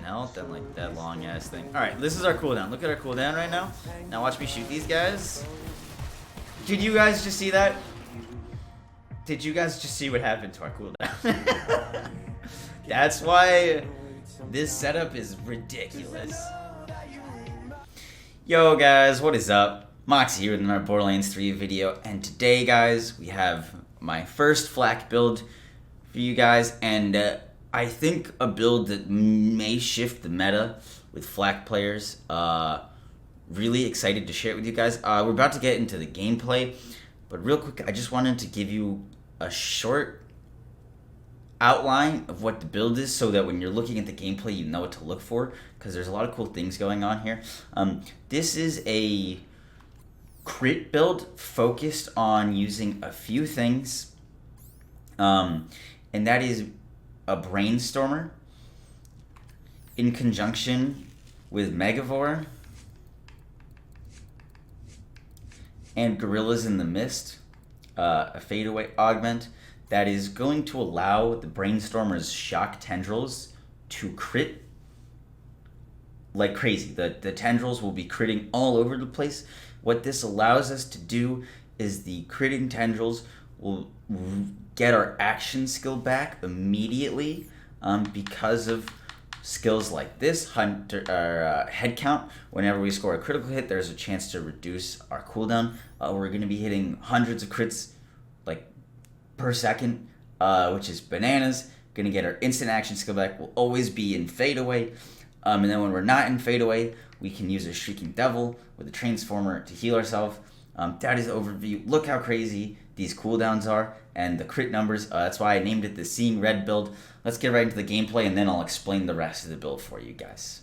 hell? Then like that long ass thing. Alright, this is our cooldown. Look at our cooldown right now. Now watch me shoot these guys. Did you guys just see that? Did you guys just see what happened to our cooldown? That's why this setup is ridiculous. Yo guys, what is up? Moxsy here with another Borderlands 3 video, and today guys, we have my first flak build for you guys, and I think a build that may shift the meta with flak players. Really excited to share it with you guys. We're about to get into the gameplay, but real quick, I just wanted to give you a short outline of what the build is so that when you're looking at the gameplay you know what to look for, because there's a lot of cool things going on here. This is a crit build focused on using a few things, and that is a brainstormer in conjunction with Megavore and Gorillas in the Mist, a fadeaway augment that is going to allow the Brainstormer's shock tendrils to crit like crazy. The tendrils will be critting all over the place. What this allows us to do is the critting tendrils will get our action skill back immediately, because of skills like this, head count. Whenever we score a critical hit, there's a chance to reduce our cooldown. We're going to be hitting hundreds of crits like per second, which is bananas. Going to get our instant action skill back. We'll always be in fadeaway, and then when we're not in fadeaway, we can use a Shrieking Devil with a Transformer to heal ourselves. That is the overview. Look how crazy these cooldowns are and the crit numbers. That's why I named it the Seeing Red build. Let's get right into the gameplay, and then I'll explain the rest of the build for you guys.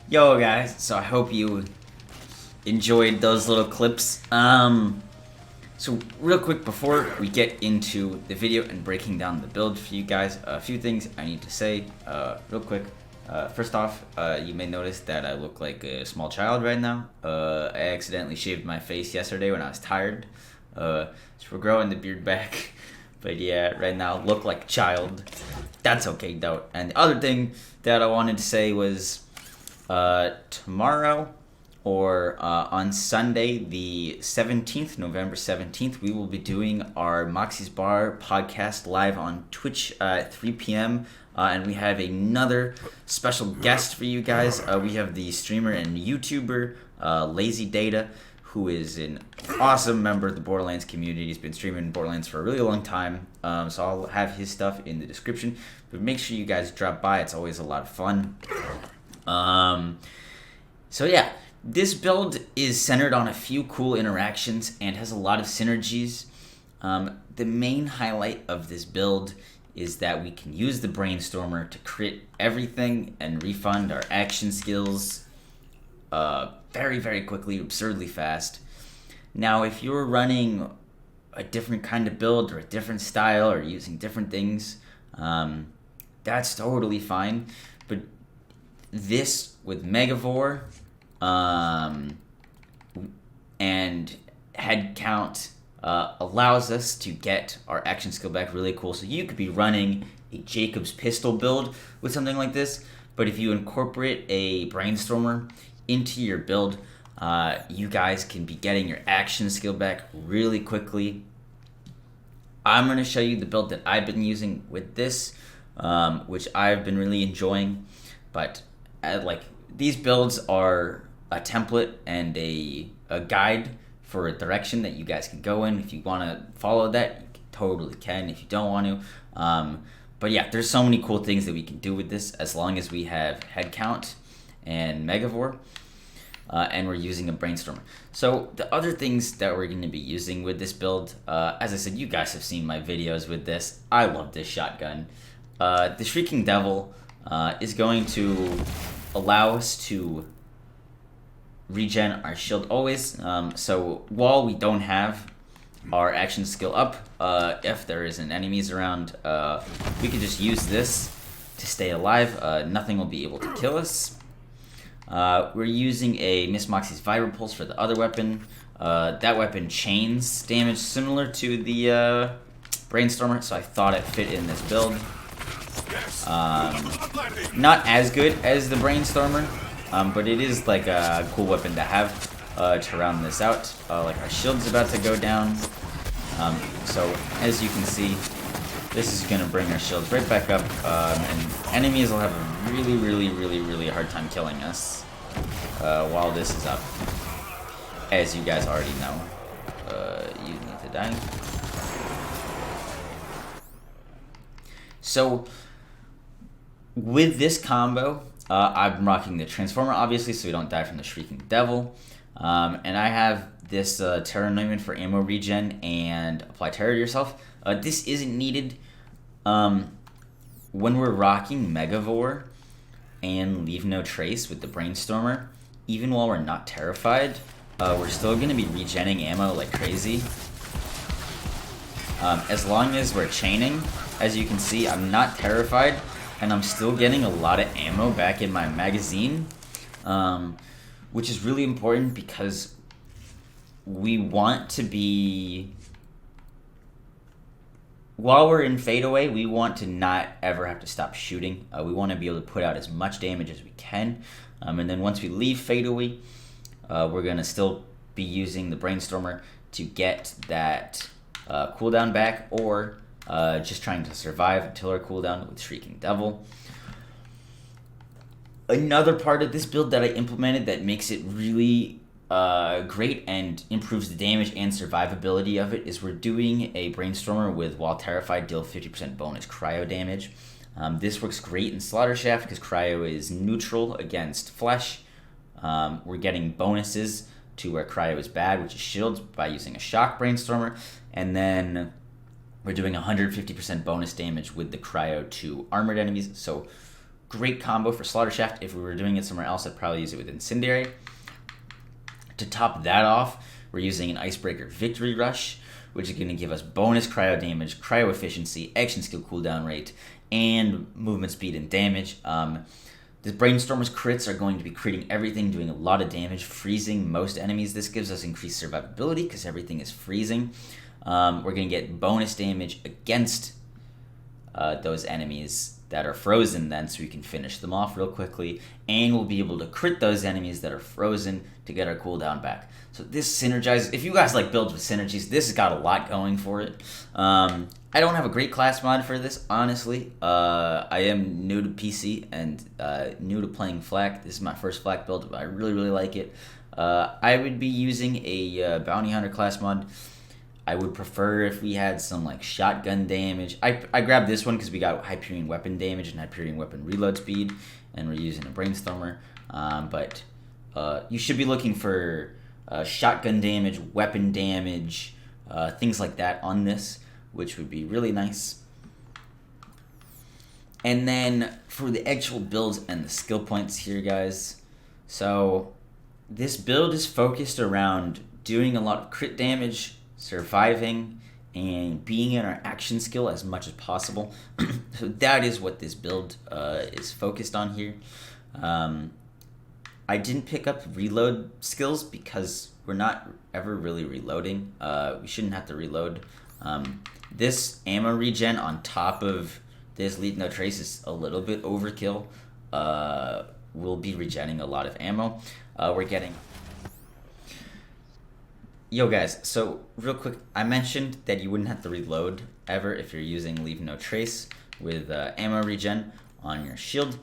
Yo guys, so I hope you enjoyed those little clips. So real quick before we get into the video and breaking down the build for you guys, a few things I need to say real quick. First off, you may notice that I look like a small child right now. I accidentally shaved my face yesterday when I was tired. So we're growing the beard back. But yeah, right now look like a child. That's okay though. And the other thing that I wanted to say was tomorrow or on Sunday, the 17th, November 17th, we will be doing our Moxsy's Bar podcast live on Twitch at 3 p.m. And we have another special guest for you guys. We have the streamer and YouTuber Lazy Data, who is an awesome member of the Borderlands community. He's been streaming Borderlands for a really long time. So I'll have his stuff in the description. But make sure you guys drop by. It's always a lot of fun. So yeah. This build is centered on a few cool interactions and has a lot of synergies. The main highlight of this build is that we can use the Brainstormer to crit everything and refund our action skills very, very quickly, absurdly fast. Now, if you're running a different kind of build or a different style or using different things, that's totally fine. But this with Megavore and head count allows us to get our action skill back really cool. So you could be running a Jacob's pistol build with something like this, but if you incorporate a Brainstormer into your build, you guys can be getting your action skill back really quickly. I'm going to show you the build that I've been using with this, which I've been really enjoying, but these builds are a template and a guide for a direction that you guys can go in. If you want to follow that, you totally can. If you don't want to, but yeah, there's so many cool things that we can do with this as long as we have head count and Megavore, and we're using a Brainstormer. So the other things that we're going to be using with this build, as I said, you guys have seen my videos with this. I love this shotgun. The Shrieking Devil is going to allow us to regen our shield always. So while we don't have our action skill up, if there isn't enemies around, we can just use this to stay alive. Nothing will be able to kill us. We're using a Miss Moxsy's Vibra Pulse for the other weapon. That weapon chains damage similar to the Brainstormer, so I thought it fit in this build. Not as good as the Brainstormer, but it is like a cool weapon to have to round this out. Like our shield's about to go down, so as you can see, this is going to bring our shields right back up, and enemies will have a really hard time killing us while this is up, as you guys already know. You need to die. So with this combo, I'm rocking the Transformer, obviously, so we don't die from the Shrieking Devil. And I have this Terror Anointment for ammo regen and Apply Terror to yourself. This isn't needed when we're rocking Megavore and Leave No Trace with the Brainstormer. Even while we're not terrified, we're still going to be regenning ammo like crazy. As long as we're chaining, as you can see, I'm not terrified, and I'm still getting a lot of ammo back in my magazine, which is really important because we want to be, while we're in fadeaway, we want to not ever have to stop shooting. We want to be able to put out as much damage as we can, and then once we leave fadeaway, we're going to still be using the Brainstormer to get that cooldown back, or just trying to survive until our cooldown with Shrieking Devil. Another part of this build that I implemented that makes it really great and improves the damage and survivability of it is we're doing a Brainstormer with while terrified deal 50% bonus cryo damage. This works great in Slaughter Shaft because cryo is neutral against flesh. We're getting bonuses to where cryo is bad, which is shields, by using a shock Brainstormer, and then we're doing 150% bonus damage with the cryo to armored enemies. So great combo for Slaughter Shaft. If we were doing it somewhere else, I'd probably use it with Incendiary. To top that off, we're using an Icebreaker Victory Rush, which is going to give us bonus cryo damage, cryo efficiency, action skill cooldown rate, and movement speed and damage. The Brainstormer's crits are going to be critting everything, doing a lot of damage, freezing most enemies. This gives us increased survivability because everything is freezing. We're going to get bonus damage against those enemies that are frozen then, so we can finish them off real quickly, and we'll be able to crit those enemies that are frozen to get our cooldown back. So this synergizes. If you guys like builds with synergies, this has got a lot going for it. I don't have a great class mod for this, honestly. I am new to PC and new to playing Flak. This is my first Flak build, but I really, really like it. I would be using a Bounty Hunter class mod. I would prefer if we had some like shotgun damage. I grabbed this one because we got Hyperion weapon damage and Hyperion weapon reload speed, and we're using a Brainstormer. But you should be looking for shotgun damage, weapon damage, things like that on this, which would be really nice. And then for the actual builds and the skill points here, guys. So this build is focused around doing a lot of crit damage, surviving, and being in our action skill as much as possible. So that is what this build is focused on here. I didn't pick up reload skills because we're not ever really reloading. We shouldn't have to reload. This ammo regen on top of this Leave No Trace is a little bit overkill. We'll be regenning a lot of ammo. We're getting... Yo guys, so real quick, I mentioned that you wouldn't have to reload ever if you're using Leave No Trace with ammo regen on your shield,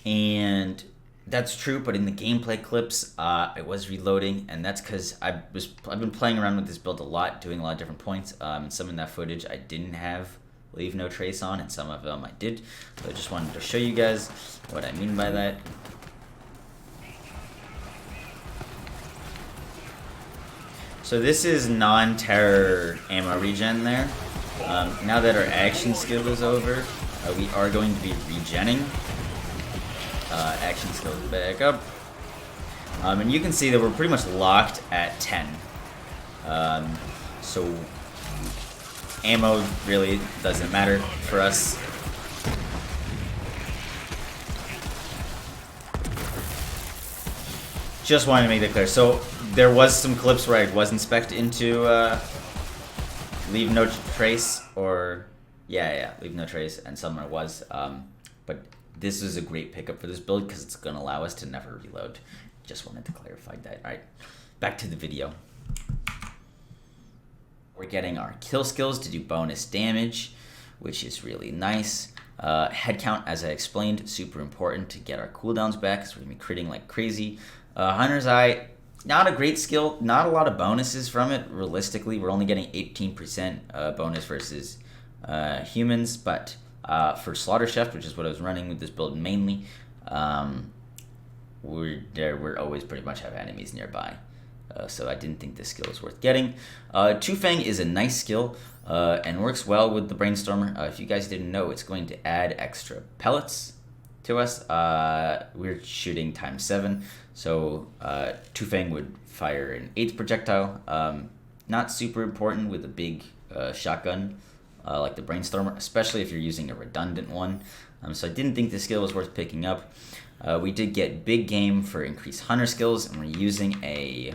and that's true, but in the gameplay clips, I was reloading, and that's because I've been playing around with this build a lot, doing a lot of different points, and some in that footage I didn't have Leave No Trace on, and some of them I did, so I just wanted to show you guys what I mean by that. So this is non-terror ammo regen there. Now that our action skill is over, we are going to be regenning. Action skill back up. And you can see that we're pretty much locked at 10. So ammo really doesn't matter for us. Just wanted to make that clear. So there was some clips where I wasn't spec'd into Leave No Trace, or Leave No Trace, and some I was. But this is a great pickup for this build because it's going to allow us to never reload. Just wanted to clarify that. All right, back to the video. We're getting our kill skills to do bonus damage, which is really nice. Head count, as I explained, super important to get our cooldowns back, so we're going to be critting like crazy. Hunter's Eye, not a great skill, not a lot of bonuses from it. Realistically, we're only getting 18% bonus versus humans, but for Slaughter Chef, which is what I was running with this build mainly, we're always pretty much have enemies nearby. So I didn't think this skill was worth getting. Two Fang is a nice skill and works well with the Brainstormer. If you guys didn't know, it's going to add extra pellets to us. We're shooting ×7, so Two Fang would fire an 8th projectile. Not super important with a big shotgun like the Brainstormer, especially if you're using a redundant one. So I didn't think this skill was worth picking up. We did get Big Game for increased hunter skills, and we're using a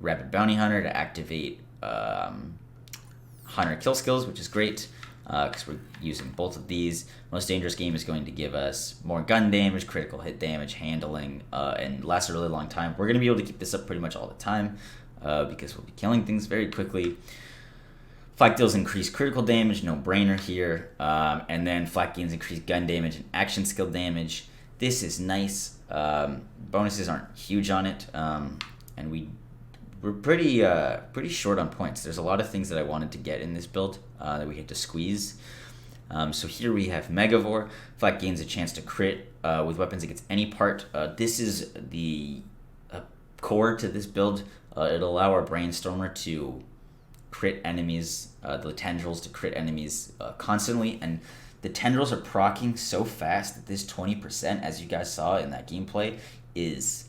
Rapid Bounty Hunter to activate hunter kill skills, which is great because we're using both of these. Most Dangerous Game is going to give us more gun damage, critical hit damage, handling, and lasts a really long time. We're going to be able to keep this up pretty much all the time because we'll be killing things very quickly. Flak deals increased critical damage, no brainer here, and then Flak gains increased gun damage and action skill damage. This is nice. Bonuses aren't huge on it, and we're pretty short on points. There's a lot of things that I wanted to get in this build that we had to squeeze. So here we have Megavore. Flak gains a chance to crit with weapons against any part. This is the core to this build. It'll allow our Brainstormer to crit enemies, the tendrils to crit enemies constantly, and the tendrils are proccing so fast that this 20%, as you guys saw in that gameplay, is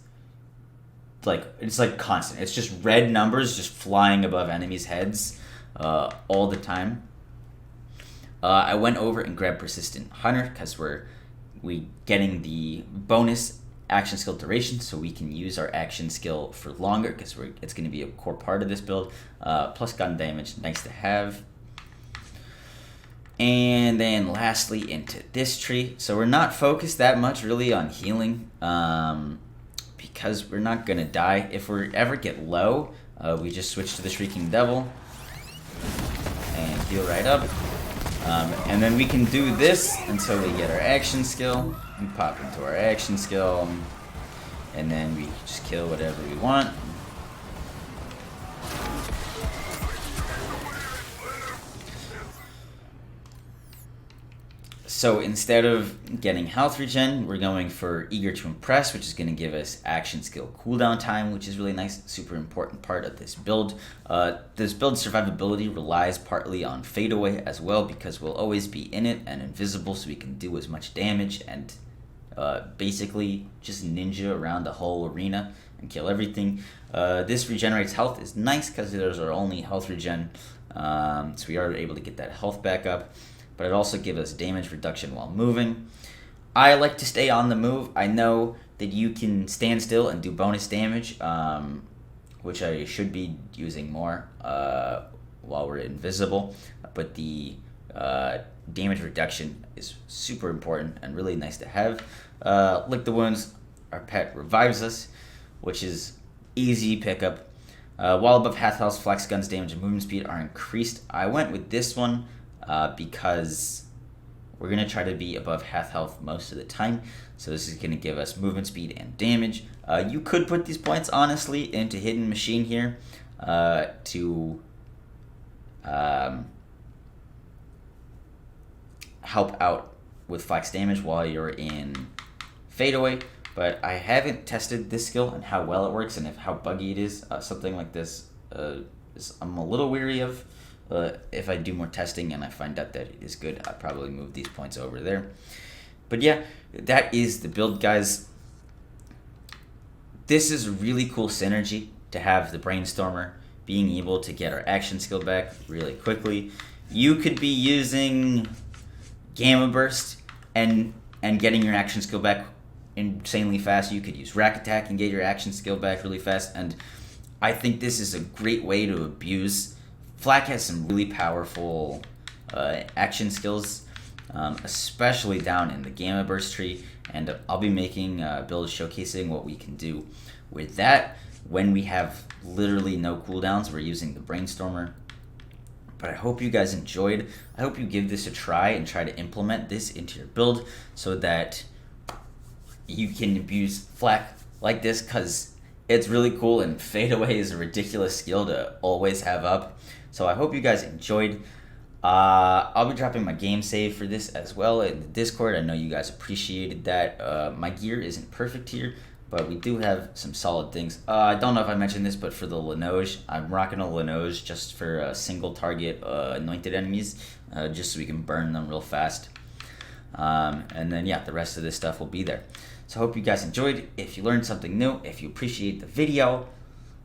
like, it's like constant. It's just red numbers just flying above enemies' heads. all the time. I went over and grabbed Persistent Hunter because we getting the bonus action skill duration, so we can use our action skill for longer because it's going to be a core part of this build. Plus gun damage, nice to have. And then lastly into this tree. So we're not focused that much really on healing because we're not going to die. If we ever get low, we just switch to the Shrieking Devil and heal right up. And then we can do this until we get our action skill. We pop into our action skill, and then we just kill whatever we want. So instead of getting health regen, we're going for Eager to Impress, which is going to give us action skill cooldown time, which is really nice, super important part of this build. This build's survivability relies partly on fadeaway as well, because we'll always be in it and invisible, so we can do as much damage and basically just ninja around the whole arena and kill everything. This regenerates health is nice because there's our only health regen, so we are able to get that health back up. But it also gives us damage reduction while moving. I like to stay on the move. I know that you can stand still and do bonus damage, which I should be using more while we're invisible. But the damage reduction is super important and really nice to have. Lick the Wounds, our pet revives us, which is easy pickup. While above half health, flex guns damage and movement speed are increased. I went with this one because we're going to try to be above half health most of the time. So this is going to give us movement speed and damage. You could put these points, honestly, into Hidden Machine here to help out with flex damage while you're in fadeaway. But I haven't tested this skill and how well it works and how buggy it is. Something like this I'm a little weary of. If I do more testing and I find out that it is good, I'll probably move these points over there. But yeah, that is the build, guys. This is a really cool synergy to have the Brainstormer being able to get our action skill back really quickly. You could be using Gamma Burst and getting your action skill back insanely fast. You could use Rack Attack and get your action skill back really fast. And I think this is a great way to abuse. Flak has some really powerful action skills, especially down in the Gamma Burst tree, and I'll be making builds showcasing what we can do with that when we have literally no cooldowns. We're using the Brainstormer. But I hope you guys enjoyed. I hope you give this a try and try to implement this into your build so that you can abuse Flak like this, because it's really cool, and fadeaway is a ridiculous skill to always have up. So I hope you guys enjoyed. I'll be dropping my game save for this as well in the Discord. I know you guys appreciated that. My gear isn't perfect here, but we do have some solid things. I don't know if I mentioned this, but for the Linoge, I'm rocking a Linoge just for single target anointed enemies, just so we can burn them real fast. And then yeah, the rest of this stuff will be there. So I hope you guys enjoyed. If you learned something new, if you appreciate the video,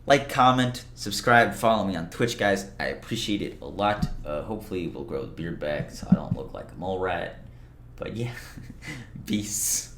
like, comment, subscribe, follow me on Twitch, guys. I appreciate it a lot. Hopefully we'll grow the beard back so I don't look like a mole rat. But yeah, peace.